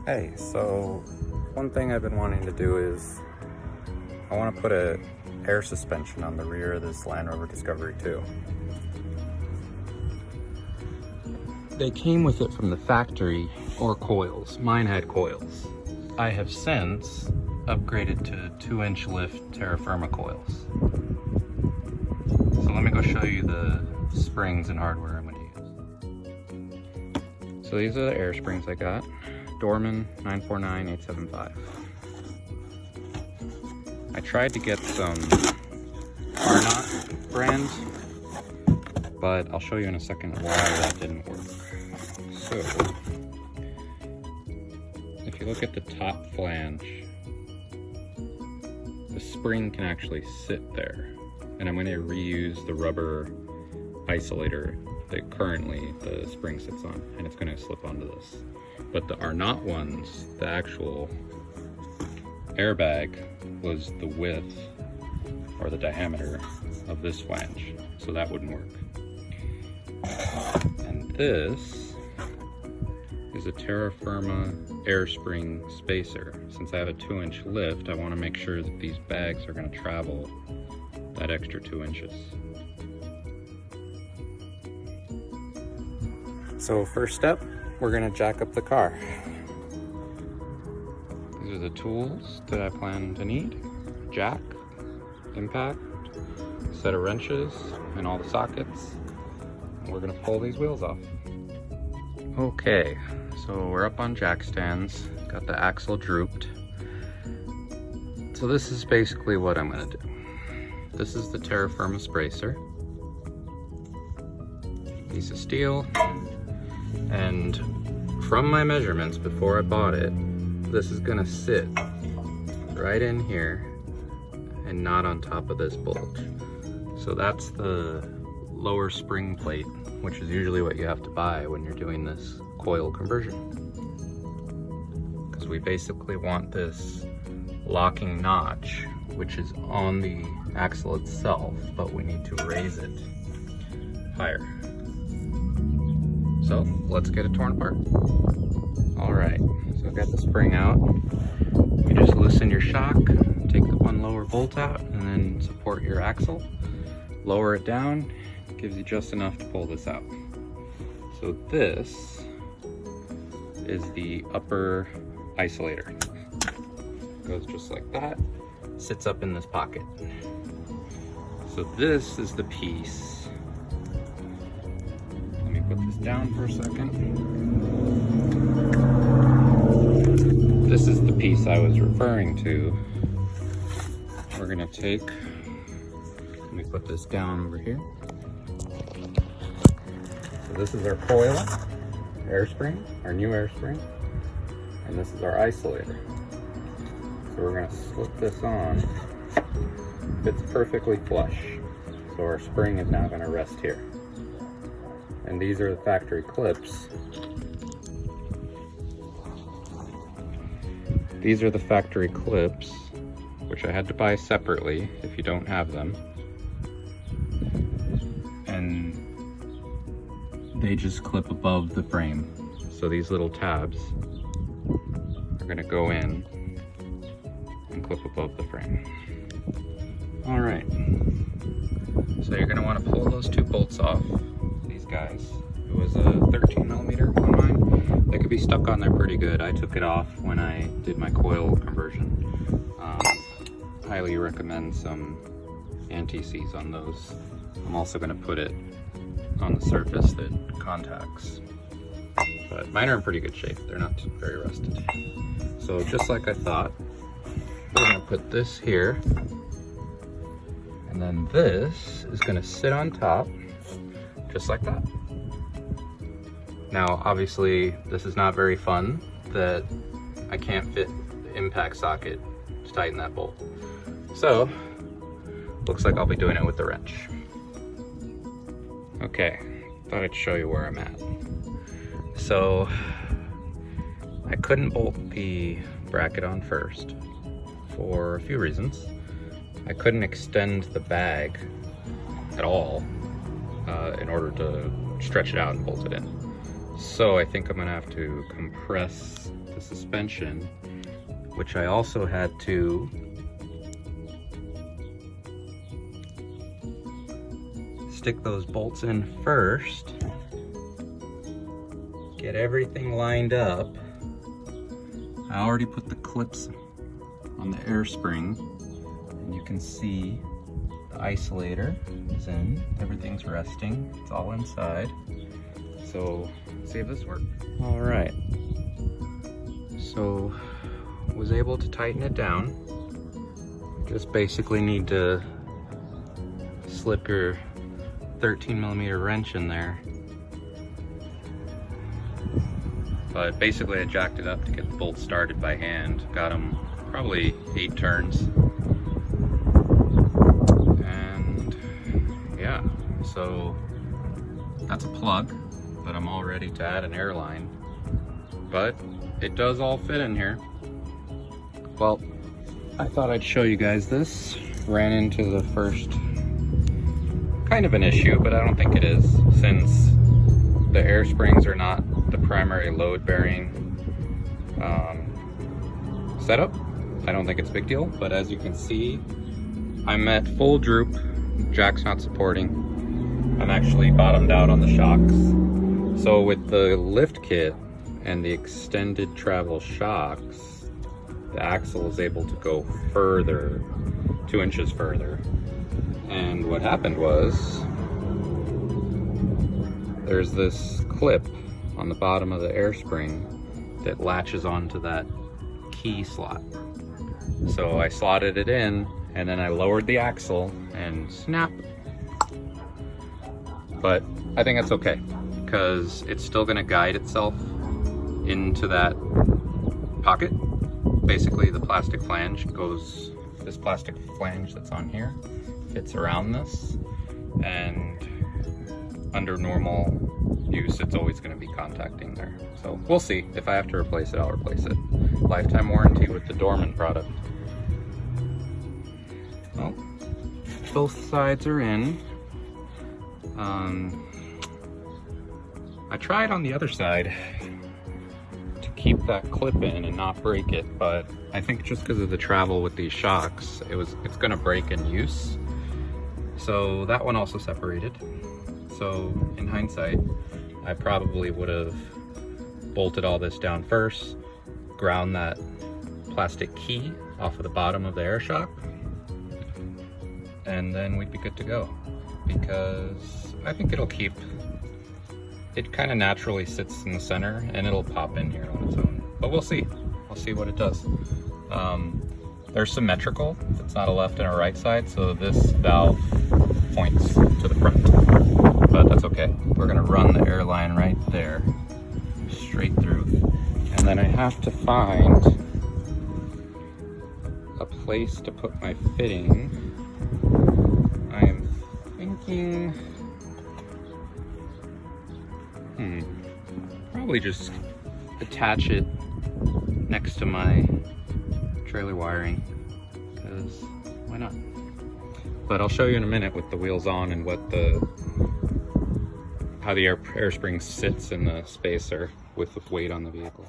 Hey, so one thing I've been wanting to do is I want to put a air suspension on the rear of this Land Rover Discovery 2. They came with it from the factory, or coils. Mine had coils. I have since upgraded to 2-inch lift Terrafirma coils. So let me go show you the springs and hardware I'm going to use. So these are the air springs I got. Dorman 949875. I tried to get some Arnott brand, but I'll show you in a second why that didn't work. So, if you look at the top flange, the spring can actually sit there, and I'm going to reuse the rubber isolator that currently the spring sits on, and it's going to slip onto this. But the Arnott ones, the actual airbag was the width or the diameter of this flange, so that wouldn't work. And this is a Terrafirma air spring spacer. Since I have a 2-inch lift, I want to make sure that these bags are going to travel that extra 2 inches. So first step, we're going to jack up the car. These are the tools that I plan to need. Jack, impact, set of wrenches, and all the sockets. And we're going to pull these wheels off. Okay, so we're up on jack stands. Got the axle drooped. So this is basically what I'm going to do. This is the Terrafirma spracer. Piece of steel. And from my measurements before I bought it, this is gonna sit right in here and not on top of this bulge. So that's the lower spring plate, which is usually what you have to buy when you're doing this coil conversion. Because we basically want this locking notch, which is on the axle itself, but we need to raise it higher. So let's get it torn apart. All right, so I've got the spring out. You just loosen your shock, take the one lower bolt out, and then support your axle. Lower it down, gives you just enough to pull this out. So this is the upper isolator. Goes just like that, sits up in this pocket. So this is the piece. Put this down for a second. This is the piece I was referring to. We're gonna take, let me put this down over here. So this is our coil, air spring, our new air spring, and this is our isolator. So we're gonna slip this on. It's perfectly flush. So our spring is now gonna rest here. And these are the factory clips. These are the factory clips, which I had to buy separately if you don't have them. And they just clip above the frame. So these little tabs are gonna go in and clip above the frame. All right, so you're gonna wanna pull those two bolts off. Guys, it was a 13mm on mine. They could be stuck on there pretty good. I took it off when I did my coil conversion. Highly recommend some anti-seize on those. I'm also going to put it on the surface that contacts. But mine are in pretty good shape. They're not very rusted. So just like I thought, we're going to put this here. And then this is going to sit on top. Just like that. Now, obviously, this is not very fun that I can't fit the impact socket to tighten that bolt. So, looks like I'll be doing it with the wrench. Okay, thought I'd show you where I'm at. So, I couldn't bolt the bracket on first for a few reasons. I couldn't extend the bag at all in order to stretch it out and bolt it in. So I think I'm gonna have to compress the suspension, which I also had to stick those bolts in first, get everything lined up. I already put the clips on the air spring, and you can see the isolator is in, everything's resting, it's all inside. So let's see if this works. All right, so was able to tighten it down. Just basically need to slip your 13mm wrench in there. But basically I jacked it up to get the bolts started by hand. Got them probably 8 turns. And yeah, so that's a plug, but I'm all ready to add an airline. But it does all fit in here. Well, I thought I'd show you guys this. Ran into the first kind of an issue, but I don't think it is, since the air springs are not the primary load bearing setup. I don't think it's a big deal, but as you can see, I'm at full droop. Jack's not supporting. I'm actually bottomed out on the shocks. So with the lift kit and the extended travel shocks, the axle is able to go further, 2 inches further. And what happened was, there's this clip on the bottom of the air spring that latches onto that key slot. So I slotted it in, and then I lowered the axle and snap. But I think that's okay, because it's still gonna guide itself into that pocket. Basically the plastic flange goes, this plastic flange that's on here fits around this, and under normal use it's always going to be contacting there. So we'll see. If I have to replace it, I'll replace it. Lifetime warranty with the Dorman product. Well, both sides are in. I tried on the other side to keep that clip in and not break it, but I think just because of the travel with these shocks, it's going to break in use. So that one also separated. So in hindsight, I probably would have bolted all this down first, ground that plastic key off of the bottom of the air shock, and then we'd be good to go. Because I think it'll keep, it kind of naturally sits in the center and it'll pop in here on its own. But we'll see. We'll see what it does. They're symmetrical. It's not a left and a right side, so this valve points to the front. But that's okay. We're gonna run the airline right there, straight through. And then I have to find a place to put my fitting. I am thinking, probably just attach it next to my trailer wiring, because why not? But I'll show you in a minute with the wheels on and what how the air spring sits in the spacer with the weight on the vehicle.